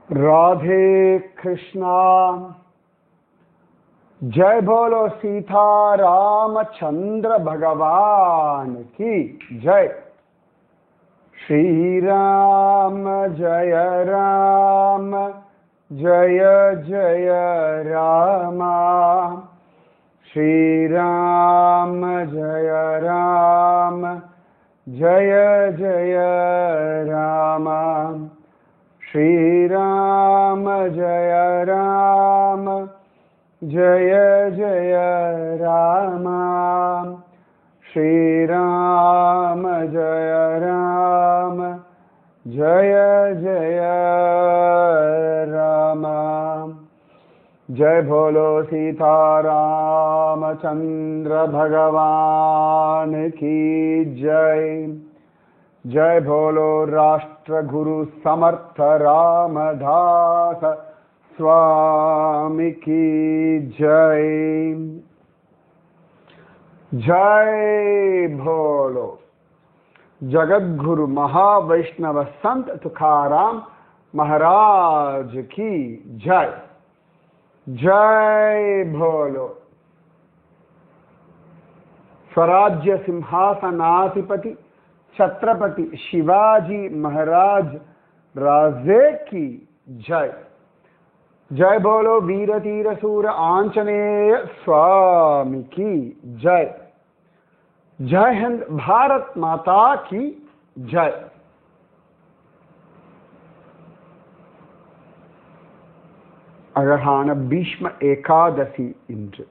राधे कृष्णा। जय बोलो सीता रामचंद्र भगवान की जय। श्री राम जय राम जय जय राम। श्री राम जय राम जय जय राम। श्री राम जय राम जय जय राम। श्री राम जय राम जय जय राम। जय बोलो सीता रामचंद्र भगवान की जय। जय बोलो राष्ट्र गुरु समर्थ रामदास स्वामी की जय। जय बोलो जगद्गुरु महावैष्णव संत तुकाराम महाराज की जय। जय बोलो स्वराज्य सिंहासनाधिपति छत्रपति शिवाजी महाराज राजे की जय। जय बोलो वीर तीर सूर आंजनेय स्वामी की जय। जय हिंद भारत माता की जय। அழகான பீஷ்ம ஏகாதசி இன்று.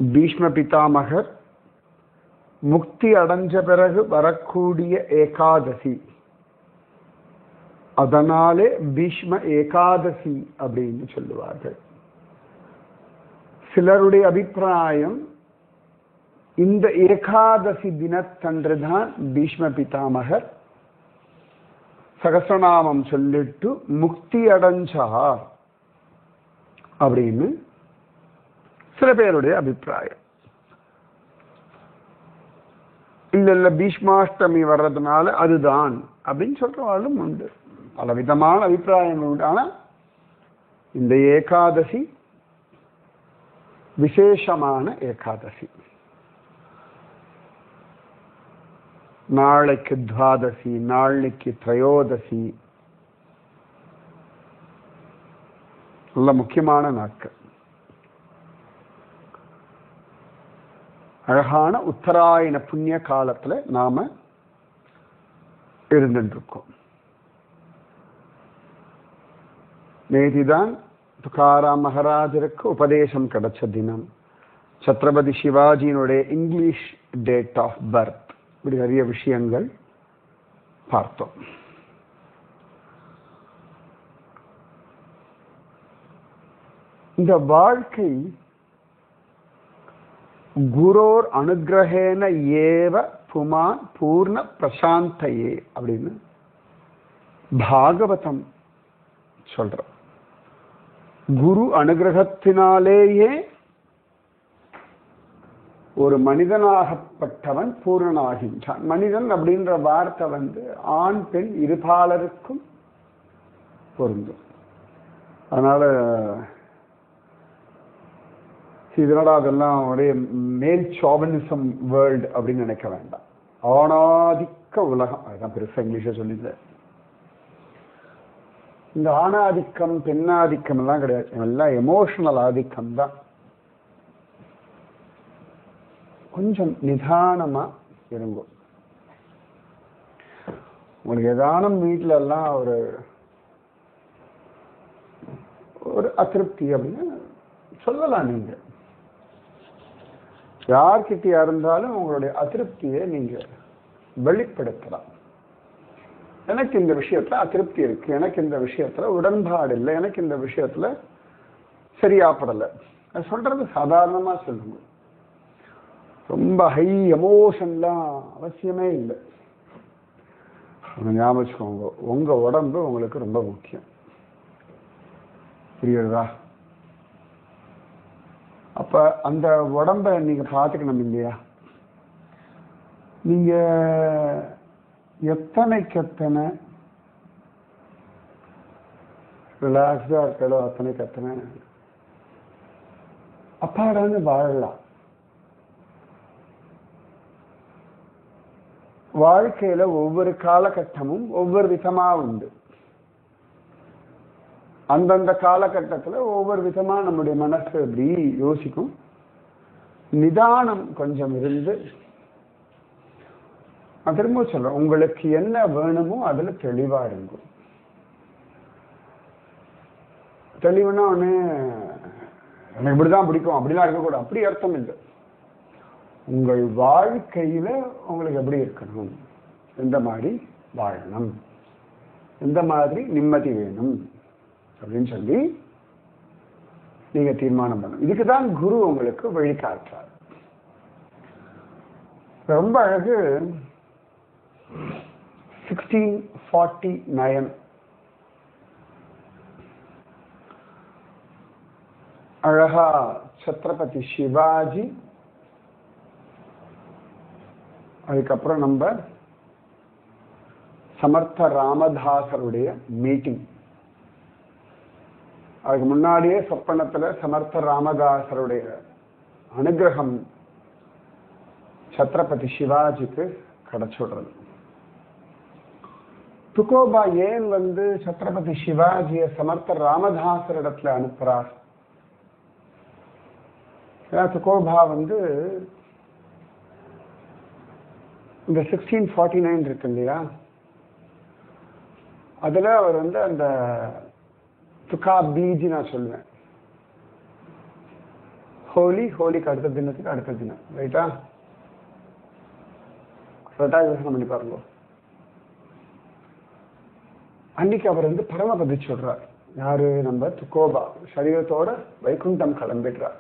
பீஷ்ம பிதாமகர் முக்தி அடைஞ்ச பிறகு வரக்கூடிய ஏகாதசி, அதனாலே பீஷ்ம ஏகாதசி அப்படின்னு சொல்லுவார்கள். சிலருடைய அபிப்பிராயம் இந்த ஏகாதசி தினத்தன்றுதான் பீஷ்ம பிதாமகர் சகஸ்ரநாமம் சொல்லிட்டு முக்தி அடைஞ்சார் அப்படின்னு சில பேருடைய அபிப்பிராயம். இல்ல பீஷ்மாஷ்டமி வர்றதுனால அதுதான் அப்படின்னு சொல்றவாளும் உண்டு. பல விதமான அபிப்பிராயங்கள் உண்டு. ஆனா இந்த ஏகாதசி விசேஷமான ஏகாதசி. நாளைக்கு துவாதசி, நாளைக்கு திரையோதசி, நல்ல முக்கியமான நாட்கள். அழகான உத்தராயண புண்ணிய காலத்துல நாம இருந்துருக்கோம். நேதிதான் துகாராம் மகாராஜருக்கு உபதேசம் கிடைச்ச தினம். சத்ரபதி சிவாஜியினுடைய இங்கிலீஷ் டேட் ஆஃப் பர்த், இப்படி நிறைய விஷயங்கள் பார்த்தோம். இந்த வாழ்க்கை குரோர் அனுகிரகேன ஏவ புமான் பூர்ண பிரசாந்தையே அப்படின்னு பாகவதம் சொல்ற. குரு அனுகிரகத்தினாலேயே ஒரு மனிதனாகப்பட்டவன் பூர்ணனாகின்றான். மனிதன் அப்படின்ற வார்த்தை ஆண் பெண் இருபாலருக்கும் பொருந்தும். அதனால இதனோட அதெல்லாம் ஒரே மேல் சாவனிசம் வேர்ல்டு அப்படின்னு நினைக்க வேண்டாம். ஆணாதிக்க உலகம், அதுதான் பெருசா இங்கிலீஷ சொல்லியிருந்த. இந்த ஆணாதிக்கம் பெண்ணாதிக்கம் எல்லாம் கிடையாது, எல்லாம் எமோஷனல் ஆதிக்கம் தான். கொஞ்சம் நிதானமா இருங்கும். உங்களுக்கு ஏதானும் வீட்டுல எல்லாம் ஒரு அதிருப்தி அப்படின்னு சொல்லலாம். நீங்க யார்கிட்டயா இருந்தாலும் உங்களுடைய அதிருப்தியை நீங்க வெளிப்படுத்தலாம். எனக்கு இந்த விஷயத்துல அதிருப்தி இருக்கு, எனக்கு இந்த விஷயத்துல உடன்பாடு இல்லை, எனக்கு இந்த விஷயத்துல சரியாப்படலை, அது சொல்றது சாதாரணமா சொல்லுங்க. ரொம்ப ஹை எமோஷன்லாம் அவசியமே இல்லை. ஞாபகம் வச்சுக்கோங்க, உங்க உடம்பு உங்களுக்கு ரொம்ப முக்கியம். புரியுறதா? அப்ப அந்த உடம்ப நீங்க பார்த்துக்கணும் இல்லையா? நீங்க எத்தனைக்கெத்தனை ரிலாக்ஸ்டா இருக்கோ அத்தனைக்கு அத்தனை அப்பாடான்னு வாழலாம். வாழ்க்கையில ஒவ்வொரு காலகட்டமும் ஒவ்வொரு விதமா உண்டு. அந்தந்த காலகட்டத்துல ஒவ்வொரு விதமா நம்முடைய மனசு எப்படி யோசிக்கும். நிதானம் கொஞ்சம் இருந்து, நான் திரும்ப சொல்றேன், உங்களுக்கு என்ன வேணுமோ அதுல தெளிவா இருக்கும். தெளிவுனா ஒண்ணு எனக்கு இப்படிதான் பிடிக்கும் அப்படிலாம் இருக்கக்கூடாது, அப்படி அர்த்தம் இல்லை. உங்கள் வாழ்க்கையில உங்களுக்கு எப்படி இருக்கணும், எந்த மாதிரி வாழணும், எந்த மாதிரி நிம்மதி வேணும் அப்படின்னு சொல்லி நீங்க தீர்மானம் பண்ணணும். இதுக்குதான் குரு உங்களுக்கு வழிகாட்டுறார். ரொம்ப அழகு. 1649 அழகா சத்ரபதி சிவாஜி, அதுக்கப்புறம் நம்ம சமர்த்த ராமதாசருடைய மீட்டிங். அதுக்கு முன்னாடியே சொப்பனத்துல சமர்த்த ராமதாசருடைய அனுகிரகம் சத்ரபதி சிவாஜிக்கு கிடைச்சுடுறது. துக்கோபா ஏன் சத்ரபதி சிவாஜிய சமர்த்த ராமதாசர் இடத்துல அனுப்புறார்? துக்கோபா இந்த 1649 இருக்கு இல்லையா, அதுல அவர் அந்த துக்கா பீஜ் நான் சொல்லுவேன், ஹோலிக்கு அடுத்த தினத்துக்கு அடுத்த தினம், ரைட்டா? யோசனை பண்ணி பாருங்க. அன்னைக்கு அவர் பரமபதி சொல்றார். யாரு? நம்ம துக்கோபா சரீரத்தோட வைகுண்டம் கிளம்பிடுறார்.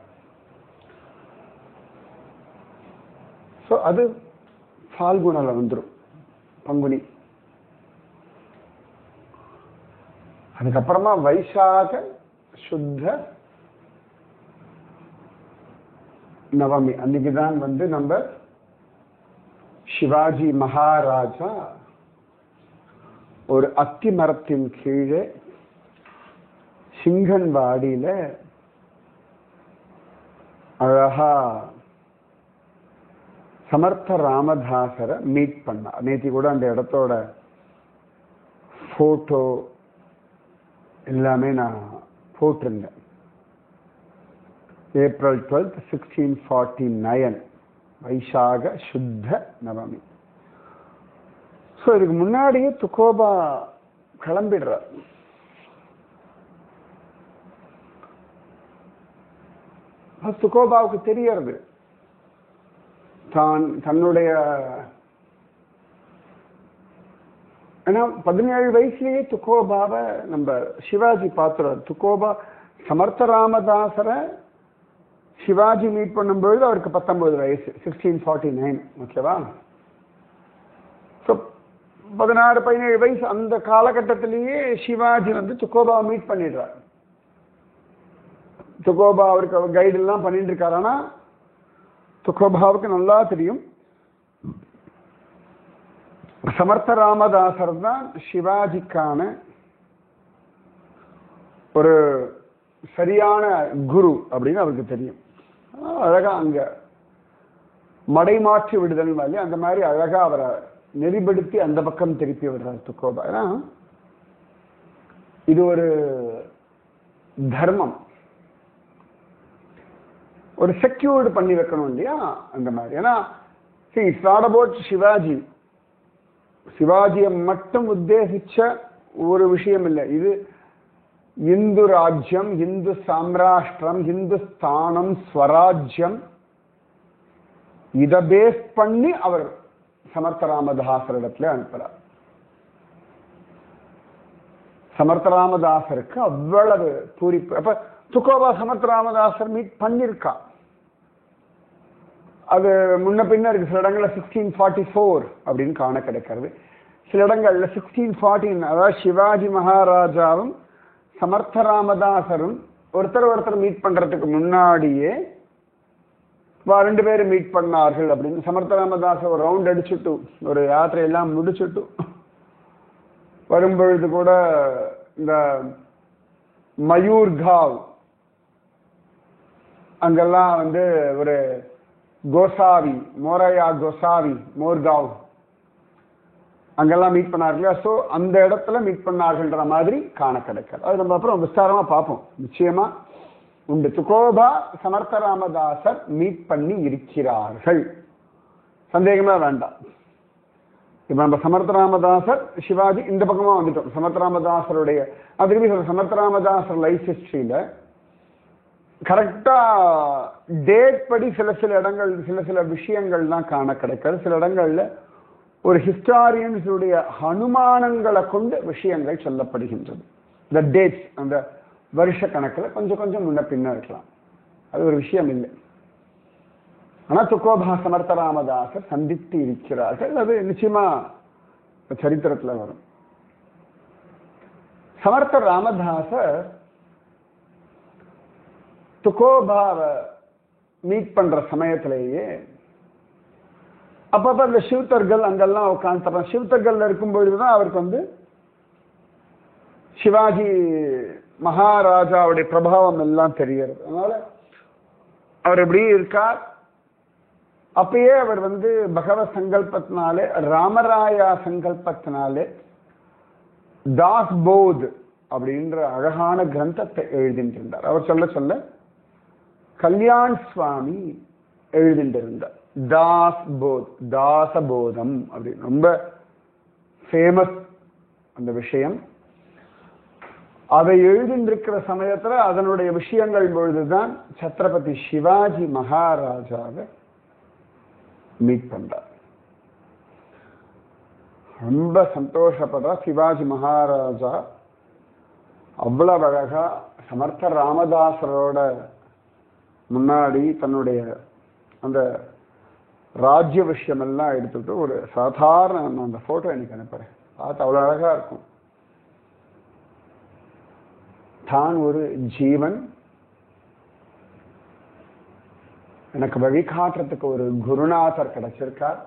அது பால்குணல வந்துடும், பங்குனி. அதுக்கப்புறமா வைசாக சுத்த நவமி அன்னைக்குதான் நம்ம சிவாஜி மகாராஜா ஒரு அத்தி மரத்தின் கீழே சிங்கன்வாடியில அழகா சமர்த்த ராமதாசரை மீட் பண்ண. நேத்தி கூட அந்த இடத்தோட போட்டோ எல்லாமே நான் போட்டிருந்தேன். ஏப்ரல் 12, 1649 வைசாக சுத்த நவமி. ஸோ இதுக்கு முன்னாடியே துக்கோபா கிளம்பிடுறார். துக்கோபாவுக்கு தெரியறது தன்னுடைய, ஏன்னா 17 வயசுலயே துக்கோபாவை நம்ம சிவாஜி பார்த்துறார். துக்கோபா சமர்த்த ராமதாசரை சிவாஜி மீட் பண்ணும்பொழுது அவருக்கு 19 வயசு, 1649. ஓகேவா? 16-17 வயசு அந்த காலகட்டத்திலேயே சிவாஜி துக்கோபாவை மீட் பண்ணிடுறார். துக்கோபா அவருக்கு கைடு எல்லாம் பண்ணிட்டு இருக்காரு. ஆனா துக்கோபாவுக்கு நல்லா தெரியும் சமர்த்த ராமதாசர் தான் சிவாஜிக்கான ஒரு சரியான குரு அப்படின்னு அவருக்கு தெரியும். அழகா அங்க மடைமாற்றி விடுதல் மாதிரி அந்த மாதிரி அழகா அவரை நெறிப்படுத்தி அந்த பக்கம் திருப்பி விடுறார் துக்கோபா. ஏன்னா இது ஒரு தர்மம், ஒரு செக்யூர்டு பண்ணி வைக்கணும் இல்லையா, அந்த மாதிரி. ஏன்னா இட்ஸ் நாட் அபவுட் சிவாஜி. சிவாஜியை மட்டும் உத்தேசிச்ச ஒரு விஷயம் இல்லை இது. இந்து ராஜ்யம், இந்து சாம்ராஷ்டிரம், இந்துஸ்தானம், ஸ்வராஜ்யம், இதை பேஸ் பண்ணி அவர் சமர்த்த ராமதாசரிடத்துல அனுப்புறார். சமர்த்த ராமதாசருக்கு அவ்வளவு பூரிப்பு. அப்ப துக்கோபா சமர்த்த ராமதாசர் மீட் பண்ணிருக்கா. அது முன்ன பின்ன இருக்கு. சில இடங்கள்ல 1644 அப்படின்னு காண கிடைக்கிறது. சில இடங்கள்ல 1614, அதாவது சிவாஜி மகாராஜாவும் சமர்த்த ராமதாசரும் ஒருத்தர் மீட் பண்றதுக்கு முன்னாடியே 2 பேரும் மீட் பண்ணார்கள் அப்படின்னு சமர்த்த ராமதாசர் ஒரு ரவுண்ட் அடிச்சுட்டு ஒரு யாத்திரையெல்லாம் முடிச்சுட்டு வரும்பொழுது கூட இந்த மயூர்காவ் அங்கெல்லாம் வந்து ஒரு கோசாவி, மோரையா கோசாவி, மோர்காவ் அங்கெல்லாம் மீட் பண்ணார்கள். ஸோ அந்த இடத்துல மீட் பண்ணார்கள்ன்ற மாதிரி காண கிடைக்காது. அது நம்ம அப்புறம் விஸ்தாரமா பார்ப்போம். நிச்சயமா உண்டு. துகோபா சமர்த்த ராமதாசர் மீட் பண்ணி இருக்கிறார்கள், சந்தேகமே வேண்டாம். இப்ப நம்ம சமர்த்த ராமதாசர் சிவாஜி இந்த பக்கமா வந்துட்டோம். சமர்த்த ராமதாசருடைய அது சமர்த்த ராமதாசர் லைஃப் ஹிஸ்டரியில கரெக்டா டேட் படி சில இடங்கள் சில விஷயங்கள்லாம் காண கிடைக்காது. சில இடங்கள்ல ஒரு ஹிஸ்டாரியன்ஸுடைய அனுமானங்களை கொண்டு விஷயங்கள் சொல்லப்படுகின்றது. இந்த டேட்ஸ் அந்த வருஷ கணக்கில் கொஞ்சம் கொஞ்சம் முன்ன பின்ன இருக்கலாம், அது ஒரு விஷயம் இல்லை. ஆனா துகோபா சமர்த்த ராமதாசர் சந்தித்து இருக்கிறார்கள், அது நிச்சயமா சரித்திரத்துல வரும். சமர்த்த ராமதாசர் துகோபாவை மீட் பண்ற சமயத்திலேயே அப்பப்ப இந்த சிவத்தர்கள் அங்கெல்லாம் உட்காந்து சிவத்தர்கள் இருக்கும் பொழுதுதான் அவருக்கு வந்து சிவாஜி மகாராஜாவுடைய பிரபாவம் எல்லாம் தெரிகிறது. அதனால அவர் எப்படி இருக்கார், அப்பயே அவர் வந்து பகவத் சங்கல்பத்தினாலே ராமராயா சங்கல்பத்தினாலே தாஸ் போத் அப்படின்ற அழகான கிரந்தத்தை எழுதின்றிருந்தார். அவர் சொல்ல சொல்ல கல்யாண் சுவாமி எழுதின்றிருந்தார். தாஸ் போத், தாசபோதம் அப்படின்னு ரொம்ப ஃபேமஸ் அந்த விஷயம். அதை எழுதின்றிருக்கிற சமயத்துல அதனுடைய விஷயங்கள் பொழுதுதான் சத்ரபதி சிவாஜி மகாராஜாவை மீட் பண்றார். ரொம்ப சந்தோஷப்படுற சிவாஜி மகாராஜா அவ்வளவு அழகா சமர்த்த ராமதாசரோட முன்னாடி தன்னுடைய அந்த ராஜ்ய விஷயம் எல்லாம் எடுத்துட்டு ஒரு சாதாரண அந்த போட்டோ எனக்கு அனுப்புறேன், பார்த்து அவ்வளவு அழகா இருக்கும். தான் ஒரு ஜீவன், எனக்கு வழிகாட்டுறதுக்கு ஒரு குருநாதர் கிடைச்சிருக்கார்.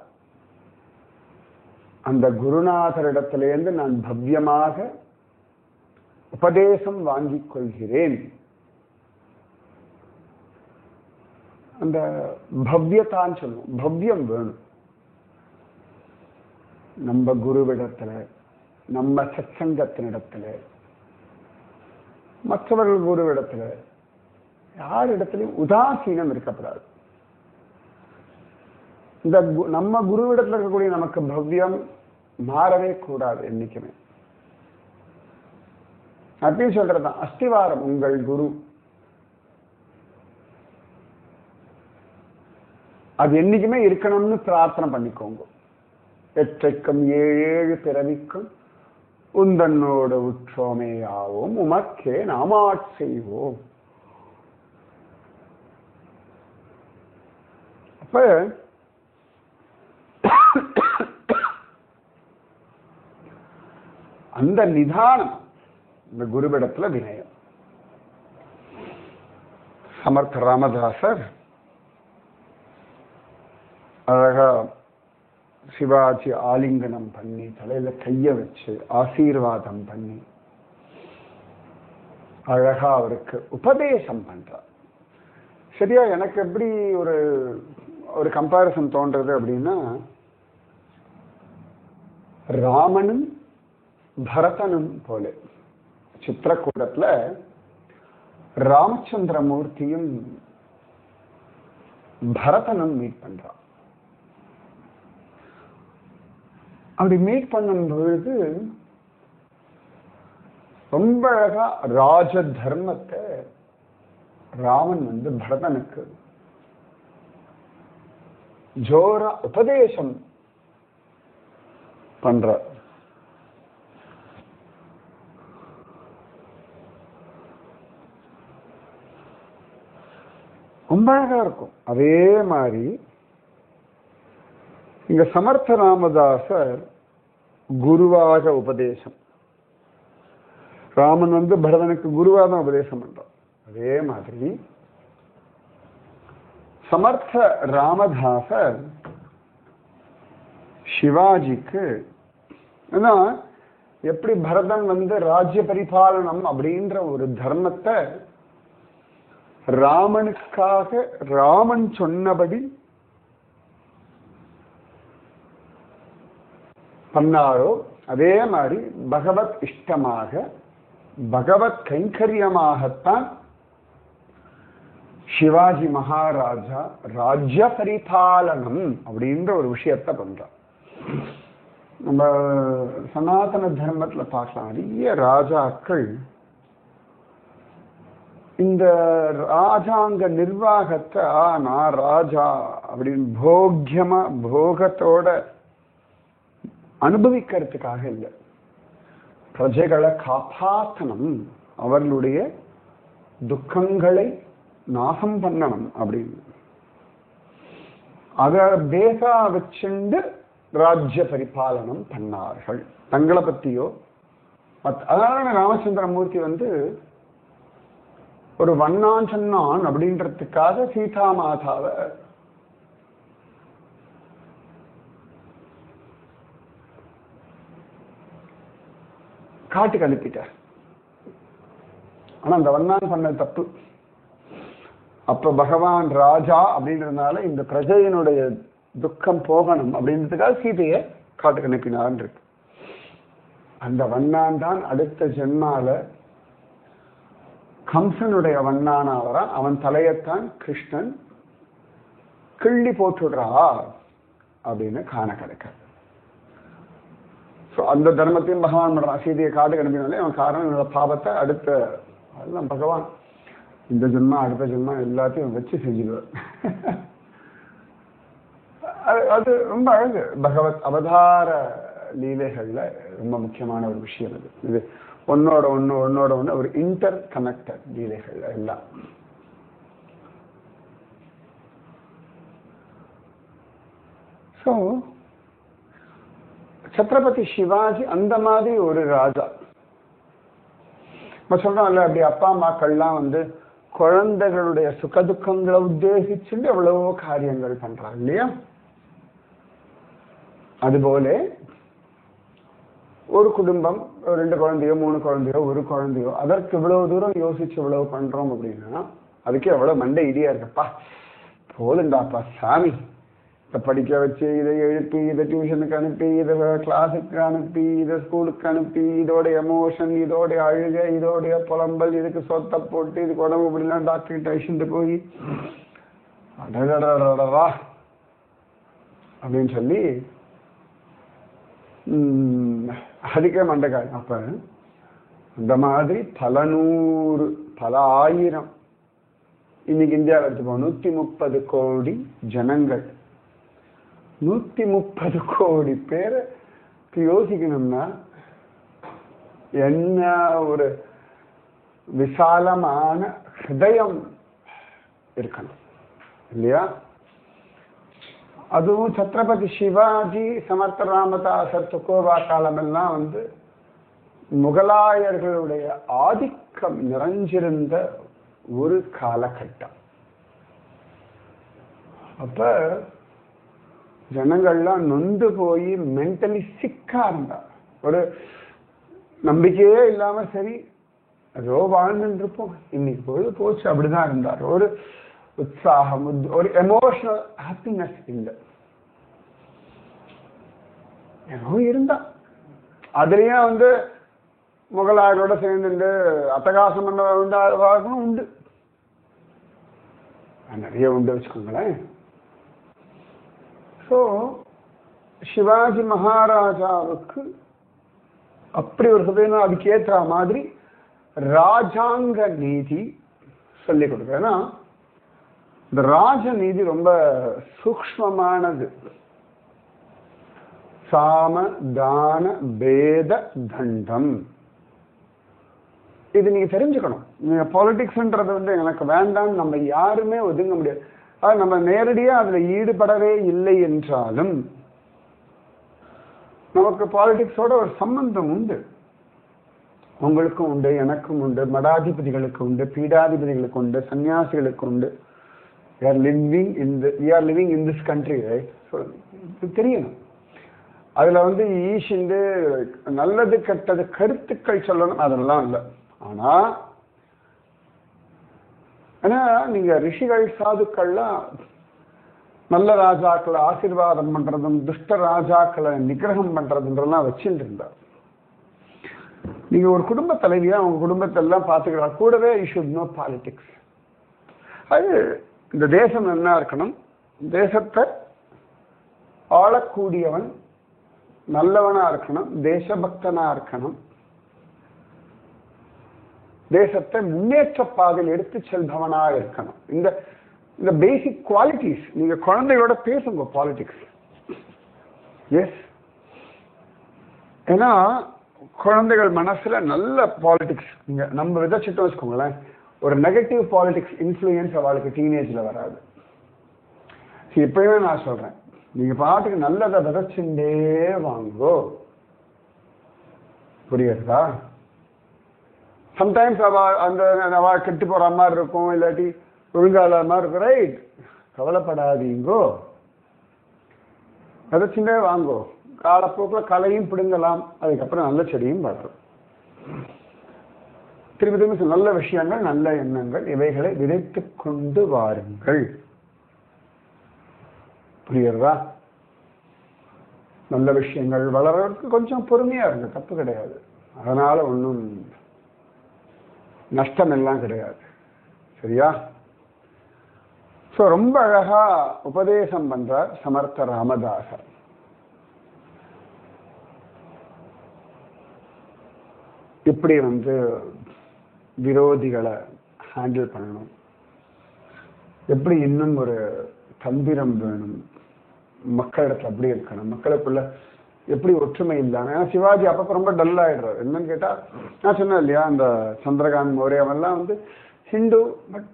அந்த குருநாதரிடத்திலிருந்து நான் பவ்யமாக உபதேசம் வாங்கிக் கொள்கிறேன். அந்த பவ்யத்தான் சொல்லுவோம், பவ்யம் வேணும். நம்ம குருவிடத்துல, நம்ம சத்சங்கத்தினிடத்துல, மற்றவர்கள் குருவிடத்துல, யார் இடத்துலையும் உதாசீனம் இருக்கப்படாது. இந்த நம்ம குருவிடத்துல இருக்கக்கூடிய நமக்கு பவ்யம் மாறவே கூடாது என்னைக்குமே. அப்படின்னு சொல்றதுதான் அஸ்திவாரம். உங்கள் குரு அது என்னைக்குமே இருக்கணும்னு பிரார்த்தனை பண்ணிக்கோங்க. எற்றைக்கும் 7 பிறவிக்கும் உந்தன்னோடு உற்றோமேயாவோம், உமக்கே நாமாட் செய்வோம். அப்ப அந்த நிதானம், இந்த குருவிடத்துல வினயம். சமர்த்த ராமதாசர் அழகா சிவாஜி ஆலிங்கனம் பண்ணி தலையில கைய வச்சு ஆசீர்வாதம் பண்ணி அழகா அவருக்கு உபதேசம் பண்றார். சரியா, எனக்கு எப்படி ஒரு ஒரு கம்பேரிசன் தோன்றது அப்படின்னா, ராமனும் பரதனும் போல சித்திரக்கூடத்துல ராமச்சந்திரமூர்த்தியும் பரதனும் மீட் பண்றான். அப்படி மீட் பண்ணும் பொழுது ரொம்ப அழகா ராஜ தர்மத்தை ராமன் வந்து பரதனுக்கு ஜோரா உபதேசம் பண்ற. ரொம்ப அழகா இருக்கும். அதே மாதிரி இங்க சமர்த்த ராமதாசர் குருவாக உபதேசம், ராமன் வந்து பரதனுக்கு குருவாக தான் உபதேசம் பண்றான். அதே மாதிரி சமர்த்த ராமதாசர் சிவாஜிக்கு எப்படி பரதன் வந்து ராஜ்ய பரிபாலனம் அப்படின்ற ஒரு தர்மத்தை ராமனுக்காக ராமன் சொன்னபடி பண்ணாரோ அதே மாதிரி பகவத் இஷ்டமாக பகவத் கைங்கரியமாகத்தான் சிவாஜி மகாராஜா ராஜ்ய பரிபாலனம் அப்படின்ற ஒரு விஷயத்தை பண்றார். நம்ம சனாதன தர்மத்துல பார்க்கலாம், நிறைய ராஜாக்கள் இந்த ராஜாங்க நிர்வாகத்தை நான் ராஜா அப்படின்னு போக்கியமா போகத்தோட அனுபவிக்கிறதுக்காக இல்லை, பிரஜைகளை காப்பாற்றணும், அவர்களுடைய துக்கங்களை நாசம் பண்ணணும் அப்படின்னு அதை பேசா வச்சுண்டு ராஜ்ய பரிபாலனம் பண்ணார்கள். தங்களை பத்தியோ அதனால ராமச்சந்திரமூர்த்தி வந்து ஒரு வண்ணான் சொன்னான் அப்படின்றதுக்காக சீதா மாதாவை காட்டுக்கு அனுப்பிட்டார். ஆனா அந்த வண்ணான் பண்ண தப்பு. அப்ப பகவான் ராஜா அப்படின்றதுனால இந்த பிரஜையினுடைய துக்கம் போகணும் அப்படின்றதுக்காக சீதையை காட்டுக்கு அனுப்பினான் இருக்கு. அந்த வண்ணான் தான் அடுத்த ஜென்மால கம்சனுடைய வண்ணானாவரா, அவன் தலையத்தான் கிருஷ்ணன் கிள்ளி போட்டுடுறா அப்படின்னு காண கிடைக்க. அந்த தர்மத்தையும் பகவான் பண்றான். சீதையை காட்டுக்கு அனுப்பினாலே அவன் காரணம் பாவத்தை அடுத்த அதெல்லாம் பகவான் இந்த ஜென்மா அடுத்த ஜென்மா எல்லாத்தையும் வச்சு செஞ்சிடுவார். அது ரொம்ப அழகு. பகவத் அவதார லீலைகள்ல ரொம்ப முக்கியமான ஒரு விஷயம் அது. இது ஒன்னோட ஒண்ணு ஒரு இன்டர் கனெக்டட் லீலைகள் எல்லாம். ஸோ சத்ரபதி சிவாஜி அந்த மாதிரி ஒரு ராஜா. நம்ம சொல்றோம்ல, அப்படி அப்பா அம்மாக்கள்லாம் வந்து குழந்தைகளுடைய சுகதுக்கங்களை உத்தேசிச்சுட்டு எவ்வளவோ காரியங்கள் பண்றாங்க இல்லையா? அதுபோல ஒரு குடும்பம் 2 குழந்தையோ 3 குழந்தையோ 1 குழந்தையோ அதற்கு இவ்வளவு தூரம் யோசிச்சு இவ்வளவு பண்றோம் அப்படின்னா அதுக்கு எவ்வளவு மண்டை இடியா இருக்கப்பா, போதுண்டாப்பா சாமி, இதை படிக்க வச்சு இதை எழுப்பி இதை டியூஷனுக்கு அனுப்பி இதை கிளாஸுக்கு அனுப்பி இதை ஸ்கூலுக்கு அனுப்பி இதோட எமோஷன் இதோட அழுகை இதோடைய புலம்பல் இதுக்கு சொத்தை போட்டு இதுக்கு உடம்பு இப்படிலாம் டாக்டர்கிட்ட அழிச்சுட்டு போய் அடடா அப்படின்னு சொல்லி அதுக்கே மண்டைக்காய். அப்ப இந்த மாதிரி பல 100 பல 1000 இன்னைக்கு இந்தியாவில் எடுத்துப்போம் 130 கோடி ஜனங்கள், 130 கோடி பேரை யோசிக்கணும்னா என்ன ஒரு விசாலமான ஹிருதயம் இருக்கணும் இல்லையா? அதுவும் சத்ரபதி சிவாஜி சமர்த்த ராமதாசர் துக்கோபா காலம் எல்லாம் வந்து முகலாயர்களுடைய ஆதிக்கம் நிறைஞ்சிருந்த ஒரு காலகட்டம். அப்ப ஜனங்கள்லாம் நொந்து போய் மென்டலி சிக்கா இருந்தார். ஒரு நம்பிக்கையே இல்லாம சரி ஏதோ வாழ்ந்துட்டு இருப்போம், இன்னைக்கு பொழுது போச்சு அப்படிதான் இருந்தார். ஒரு உற்சாகம் ஒரு எமோஷனல் ஹாப்பினஸ் இல்லை, ஏதோ இருந்தா. அதுலயும் வந்து முகலாயரோட சேர்ந்து அட்டகாசம் பண்ண உண்டு, நிறைய உண்டு வச்சுக்கோங்களேன். ஸோ சிவாஜி மகாராஜாவுக்கு அப்படி ஒரு ஹிருதயம், அதுக்கு ஏற்ற மாதிரி ராஜாங்க நீதி சொல்லிக் கொடுக்க. ஏன்னா இந்த ராஜநீதி ரொம்ப சூக்ஷ்மமானது. சாம தான பேத தண்டம், இது நீங்க தெரிஞ்சுக்கணும். நீங்க பாலிடிக்ஸ்ன்றது வந்து எனக்கு வேண்டாம் நம்ம யாருமே ஒதுங்க முடியாது. அது நம்ம நேரடியா அதுல ஈடுபடவே இல்லை என்றாலும் நமக்கு பாலிடிக்ஸோட ஒரு சம்பந்தம் உண்டு. உங்களுக்கும் உண்டு, எனக்கும் உண்டு, மடாதிபதிகளுக்கு உண்டு, பீடாதிபதிகளுக்கு உண்டு, சன்னியாசிகளுக்கு உண்டு. we are living in this country, right? So இது தெரியணும். அதுல வந்து ஈஷிண்டு நல்லது கெட்டது கருத்துக்கள் சொல்லணும் அதெல்லாம் இல்லை. ஆனா ஏன்னா நீங்க ரிஷிகள் சாதுக்கள்லாம் நல்ல ராஜாக்களை ஆசீர்வாதம் பண்றதும் துஷ்ட ராஜாக்களை நிகிரகம் பண்றதுன்றெல்லாம் வச்சுட்டு இருந்தார். நீங்க ஒரு குடும்ப தலைவியா உங்க குடும்பத்தை எல்லாம் பார்த்துக்கலாம். கூடவே யூ ஷுட் நோ பாலிடிக்ஸ். அது இந்த தேசம் என்ன இருக்கணும், தேசத்தை ஆளக்கூடியவன் நல்லவனா இருக்கணும், தேசபக்தனா இருக்கணும், தேசத்தை முன்னேற்ற பாதையில் எடுத்து செல்பவனா இருக்கணும். இந்த இந்த பேசிக் குவாலிட்டிஸ் நீங்க குழந்தையோட பேசுங்க பாலிடிக்ஸ். எஸ், ஏன்னா குழந்தைகள் மனசுல நல்ல பாலிடிக்ஸ் நீங்க நம்ம விதைச்சிட்டோம் வச்சுக்கோங்களேன், ஒரு நெகட்டிவ் பாலிடிக்ஸ் இன்ஃப்ளூயன்ஸ் அவளுக்கு டீனேஜ்ல வராது. இப்பவே நான் சொல்றேன், நீங்க பாட்டுக்கு நல்லதை விதைச்சுட்டே வாங்கோ. புரியுறதா? சம்டைம்ஸ் அவ கெட்டு போற மாதிரி இருக்கும், இல்லாட்டி ஒழுங்கால மாதிரி இருக்கும். ரைட், கவலைப்படாதீங்கோ, விதைச்சுட்டே வாங்கோ. காலப்போக்கில் கலையும் பிடுங்கலாம், அதுக்கப்புறம் நல்ல செடியும் வளரும். திரும்பி திரும்பி நல்ல விஷயங்கள் நல்ல எண்ணங்கள் இவைகளை விதைத்து கொண்டு வாருங்கள். புரியுறதா? நல்ல விஷயங்கள் வளர்றதுக்கு கொஞ்சம் பொறுமையா இருங்க, தப்பு கிடையாது. அதனால ஒன்றும் நஷ்டம் எல்லாம் கிடையாது. சரியா? ஸோ ரொம்ப அழகா உபதேசம் பண்றார் சமர்த்த ராமதாசர். எப்படி வந்து விரோதிகளை ஹேண்டில் பண்ணணும், எப்படி இன்னும் ஒரு தந்திரம் வேணும், மக்களிடத்துல அப்படி இருக்கணும், மக்களுக்குள்ள எப்படி ஒற்றுமை இல்லாம. ஏன்னா சிவாஜி அப்பப்ப ரொம்ப டல் ஆயிடுறாரு. என்னன்னு கேட்டா, நான் சொன்னேன் இல்லையா, அந்த சந்திரகாந்த் மௌரிய அவெல்லாம் வந்து ஹிந்து, பட்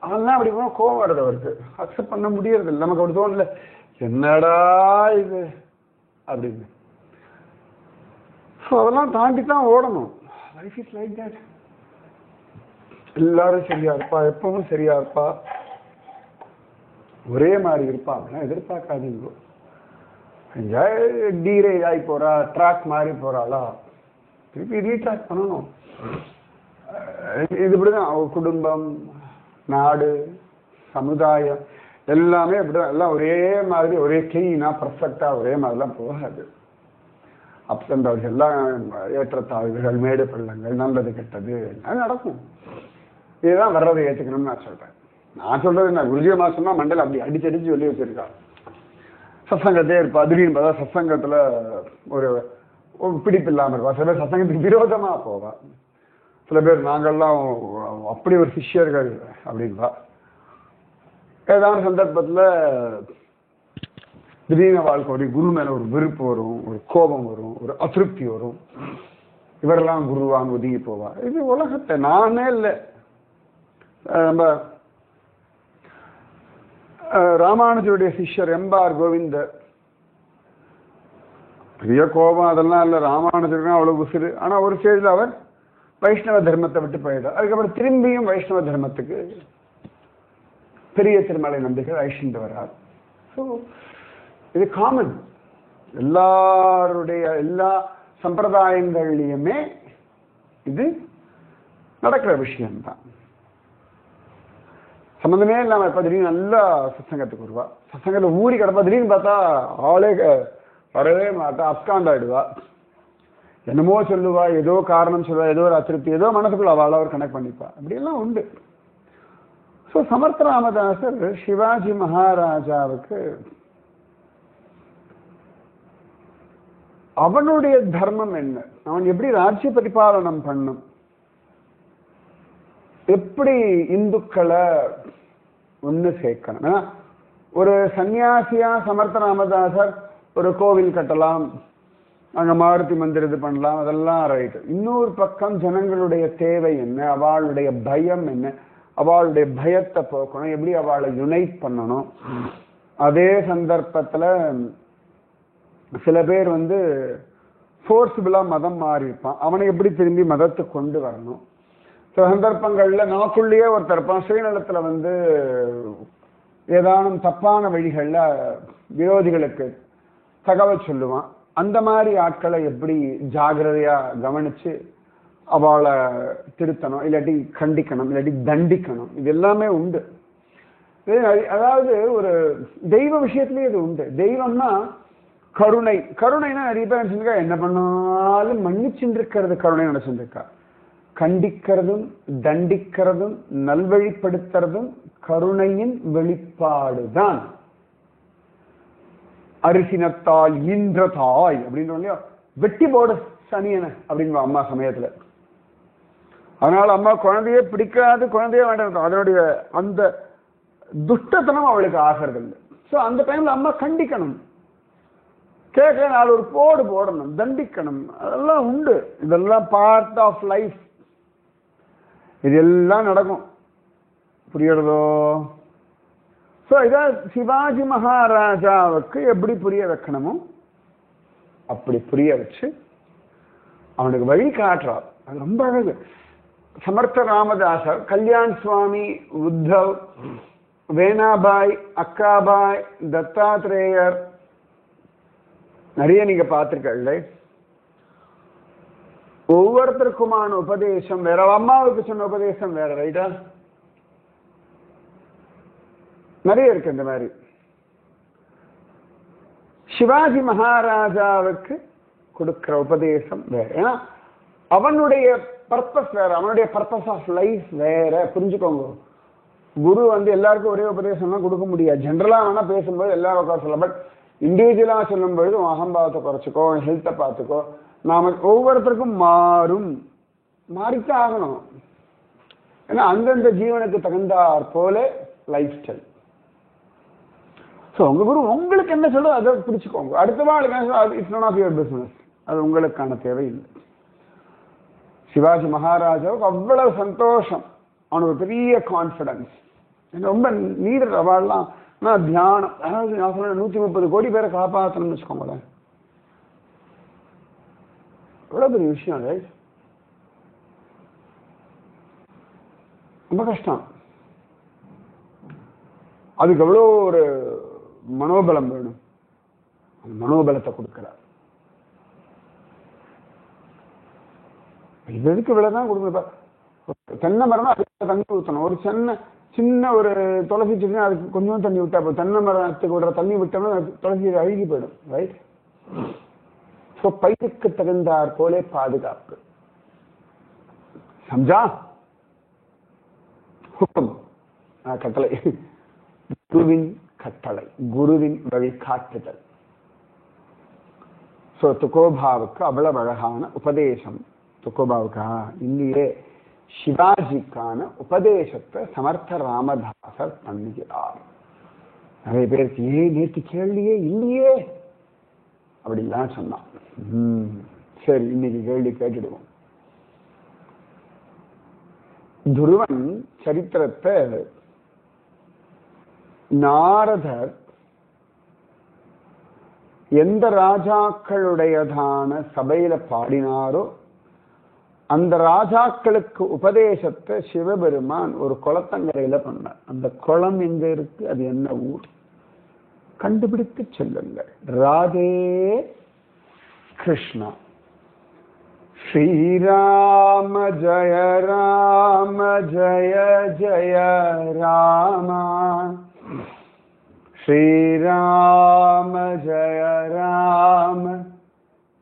அதெல்லாம் அப்படி போனா கோவம் வருது அவருக்கு, அக்செப்ட் பண்ண முடியறது இல்லை. நமக்கு அப்படி தோணல, என்னடா இது அப்படின்னு. ஸோ அதெல்லாம் தாண்டி தான் ஓடணும். Life is like that. எல்லாரும் சரியா இருப்பா, எப்பவும் சரியா இருப்பா, ஒரே மாதிரி இருப்பா அப்படின்னா எதிர்பார்க்காதீங்க. டீரேஜ் ஆகி போறா, ட்ராக் மாறி போறாளா, திருப்பி ரீட்ராக் பண்ணணும். இது இப்படிதான் குடும்பம், நாடு, சமுதாயம் எல்லாமே இப்படிதான். எல்லாம் ஒரே மாதிரி ஒரே கிளீனா பர்ஃபெக்டா ஒரே மாதிரிலாம் போகாது. அப்ஸ் அண்ட் டவுன்ஸ் எல்லாம், ஏற்றத்தாழ்வுகள், மேடு பள்ளங்கள், நல்லது கெட்டது அது நடக்கும். இதுதான் வர்றதை ஏற்றுக்கணும்னு நான் சொல்றேன். நான் சொல்றது என்ன, குருஜி மாசம்னா மண்டல அப்படி அடிச்சடிச்சு சொல்லி வச்சிருக்கா. சத்சங்கத்தே இருப்பா, திடீர்னு பார்த்தா சத்சங்கத்துல ஒரு பிடிப்பு இல்லாம இருப்பா. சில பேர் சத்சங்கத்துக்கு விரோதமா போவா, சில பேர் நாங்கள்லாம் அப்படி ஒரு சிஷ்யர்கள் அப்படின்பா. ஏதாவது சந்தர்ப்பத்துல திடீர்னு வாழ்க்கை ஒரு குரு மேல ஒரு வெறுப்பு வரும், ஒரு கோபம் வரும், ஒரு அதிருப்தி வரும். இவரெல்லாம் குருவான் ஒதுங்கி போவா. இது உலகத்தை நானே இல்லை. நம்ம ராமானுஜருடைய சிஷ்யர் எம்பார் கோவிந்தர், பெரிய கோபம் அதெல்லாம் இல்லை, ராமானுஜருக்கு அவ்வளவு உசுறு. ஆனா ஒரு ஸ்டேஜ்ல அவர் வைஷ்ணவ தர்மத்தை விட்டு போயிட்டார். அதுக்கப்புறம் திரும்பியும் வைஷ்ணவ தர்மத்துக்கு பெரிய திருமலை நம்பிக்கை அழிச்சுட்டு வர்றார். ஸோ இது காமன், எல்லாருடைய எல்லா சம்பிரதாயங்கள்லையுமே இது நடக்கிற விஷயம்தான். சம்பந்தமே இல்லாம இப்ப திடீர்னு நல்லா சத்சங்கத்துக்கு வருவா, சத்சங்கத்துல ஊறி கிடப்பா, திடீர்னு பார்த்தா ஆளே வரவே மாட்டா, அப்காண்ட் ஆயிடுவா, என்னமோ சொல்லுவா, ஏதோ காரணம் சொல்லுவா, ஏதோ ஒரு அதிருப்தி, ஏதோ மனசுக்குள்ள அவளை அவர் கனெக்ட் பண்ணிப்பா. அப்படியெல்லாம் உண்டு. ஸோ சமர்த்த ராமதாசர் சிவாஜி மகாராஜாவுக்கு அவனுடைய தர்மம் என்ன, அவன் எப்படி ராஜ்ய பரிபாலனம் பண்ணும், எப்படி இந்துக்களை ஒண்ணு சேர்க்கணும். ஒரு சன்னியாசியா சமர்த்த ராமதாசர் ஒரு கோவில் கட்டலாம், அங்க மாருதி மந்திரம் இது பண்ணலாம், அதெல்லாம் ரைட்டு. இன்னொரு பக்கம் ஜனங்களுடைய தேவை என்ன, அவளுடைய பயம் என்ன, அவளுடைய பயத்தை போக்கணும், எப்படி அவளை யுனைட் பண்ணணும். அதே சந்தர்ப்பத்துல சில பேர் வந்து ஃபோர்ஸிபிளா மதம் மாறி இருப்பான், அவனை எப்படி திரும்பி மதத்தை கொண்டு வரணும். சில சந்தர்ப்பங்கள்ல நமக்குள்ளேயே ஒருத்தர் இருப்பான், சுயநலத்துல வந்து ஏதானும் தப்பான வழிகள்ல விரோதிகளுக்கு தகவல் சொல்லுவான். அந்த மாதிரி ஆட்களை எப்படி ஜாகிரதையா கவனிச்சு அவளை திருத்தணும், இல்லாட்டி கண்டிக்கணும், இல்லாட்டி தண்டிக்கணும், இது எல்லாமே உண்டு. அதாவது ஒரு தெய்வ விஷயத்திலேயே இது உண்டு. தெய்வம்னா கருணை. கருணைனா நிறைய பேர் நினைச்சிருக்கா என்ன பண்ணாலும் மன்னிச்சுட்டு இருக்கிறது கருணை நினைச்சிருக்கா. கண்டிக்கிறதும் தண்டிக்கிறதும் நல்வழிப்படுத்துறதும் கருணையின் வெளிப்பாடுதான். அரிசினத்தால் ஈன்ற தாய் அப்படின்னு வெட்டி போடு சனியன அப்படின்னு அம்மா சமயத்துல. அதனால அம்மா குழந்தையே பிடிக்காது, குழந்தையே வேண்டாம், அதனுடைய அந்த துஷ்டத்தனம் அவளுக்கு ஆகிறது இல்லை. ஸோ அந்த டைம்ல அம்மா கண்டிக்கணும், கேட்க நாலு ஒரு போடு போடணும், தண்டிக்கணும், அதெல்லாம் உண்டு. இதெல்லாம் பார்ட் ஆஃப் லைஃப். இது எல்லாம் நடக்கும். புரியுறதோ? ஸோ இதான் சிவாஜி மகாராஜாவுக்கு எப்படி புரிய வைக்கணுமோ அப்படி புரிய வச்சு அவனுக்கு வழி காட்டுறார். அது ரொம்ப அழகு. சமர்த்த ராமதாசர், கல்யாண் சுவாமி, உத்தவ், வேணாபாய், அக்காபாய், தத்தாத்ரேயர், நிறைய நீங்க பார்த்திருக்கீங்க. ஒவ்வொருத்தருக்குமான உபதேசம் வேற. அம்மாவுக்கு சொன்ன உபதேசம் வேற, ரைட்டா? நிறைய இருக்கு இந்த மாதிரி. சிவாஜி மகாராஜாவுக்கு கொடுக்கிற உபதேசம் வேற. ஏன்னா அவனுடைய பர்பஸ் வேற, அவனுடைய பர்பஸ் ஆஃப் லைஃப் வேற. புரிஞ்சுக்கோங்க. குரு எல்லாருக்கும் ஒரே உபதேசம்லாம் கொடுக்க முடியாது. ஜென்ரலா வேணா பேசும்போது எல்லாரும் உட்கார சொல்லலாம். பட் இண்டிவிஜுவலா சொல்லும் பொழுது அகம்பாவத்தை குறைச்சிக்கோ, ஹெல்த்தை பார்த்துக்கோ. நாம ஒவ்வொருத்தருக்கும் மாறும், மாறித்தான் ஆகணும். ஏன்னா அந்தந்த ஜீவனுக்கு தகுந்தாற் போல லைஃப் ஸ்டைல். ஸோ உங்க குரு உங்களுக்கு என்ன சொல்லுதோ அதை பிடிச்சிக்கோங்க. அடுத்த வாழ்க்கை it's not of your business. அது உங்களுக்கான தேவை இல்லை. சிவாஜி மகாராஜாவுக்கு அவ்வளவு சந்தோஷம், அவனுக்கு பெரிய கான்ஃபிடன்ஸ். ரொம்ப நீடர் அவாள்லாம். ஆனால் தியானம், அதாவது நான் சொல்ல 130 கோடி பேரை காப்பாற்றணும்னு வச்சுக்கோங்களேன். எவ்வளோ பெரிய விஷயம் அது. ரொம்ப கஷ்டம். அதுக்கு எவ்வளோ ஒரு மனோபலம் வேணும். அந்த மனோபலத்தை கொடுக்கிறார். இதுக்கு இவ்வளவுதான் கொடுக்கணும். தென்னை மரம் அதுக்கு தண்ணி ஊற்றணும். ஒரு சின்ன ஒரு துளசி செடி, அதுக்கு கொஞ்சம் தண்ணி விட்டா போதும். தென்னை மரத்துக்கு விடுற தண்ணி விட்டோம்னா துளசி அழுகி போயிடும், ரைட்? ஸோ பயிருக்கு தகுந்தாற் போலே பாதுகாப்பு. சம்ஜா? ஹுக்கம், கட்டளை, குருவின் கட்டளை, குருவின் வழிகாட்டுதல். ஸோ துக்கோபாவுக்கு அவ்வளவு அழகான உபதேசம். துக்கோபாவுக்கா இல்லையே, சிவாஜிக்கான உபதேசத்தை சமர்த்த ராமதாசர் பண்ணுகிறார். நிறைய பேருக்கு நேற்று கேள்வியே இல்லையே அப்படிலாம் சொன்னான். சரி, இன்னைக்கு கேள்வி கேட்டுடுவோம். துருவன் சரித்திரத்தை நாரதர் எந்த ராஜாக்களுடையதான சபையில பாடினாரோ அந்த ராஜாக்களுக்கு உபதேசத்தை சிவபெருமான் ஒரு குளத்தங்கரையில பண்ணார். அந்த குளம் எங்க இருக்கு, அது என்ன ஊர், கண்டுபிடித்து சொல்லுங்கள். ராதே கிருஷ்ணா. ஸ்ரீராம ஜய ராம ஜய ஜய ராமா. ஸ்ரீராம ஜய ராம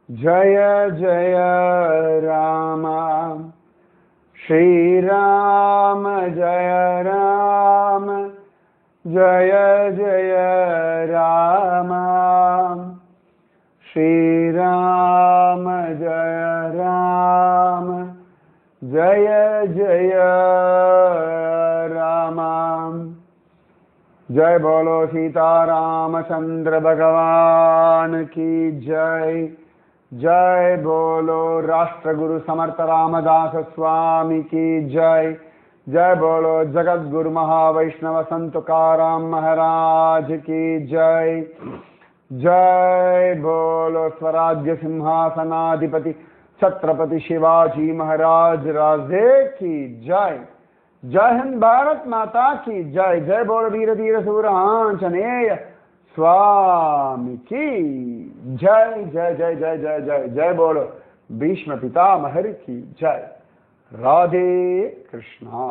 ஜய ஜய ராமா. ஸ்ரீராம ஜய ராம ஜய ஜய ராமா. ஸ்ரீராம ஜய ராம ஜய ஜய ராமா. जय बोलो सीतारामचंद्र भगवान की जय. जय बोलो राष्ट्रगुरु समर्थ रामदास स्वामी की जय. जय बोलो जगत गुरु महावैष्णव संत तुकाराम महाराज की जय. जय बोलो स्वराज्य सिंहासनाधिपति छत्रपति शिवाजी महाराज राजे की जय. जय हिंद भारत माता की जय. जय बोलो वीर धीर सूर आंजनेय स्वामी की जय जय जय जय जय जय जय बोलो भीष्म पितामह की जय राधे कृष्णा।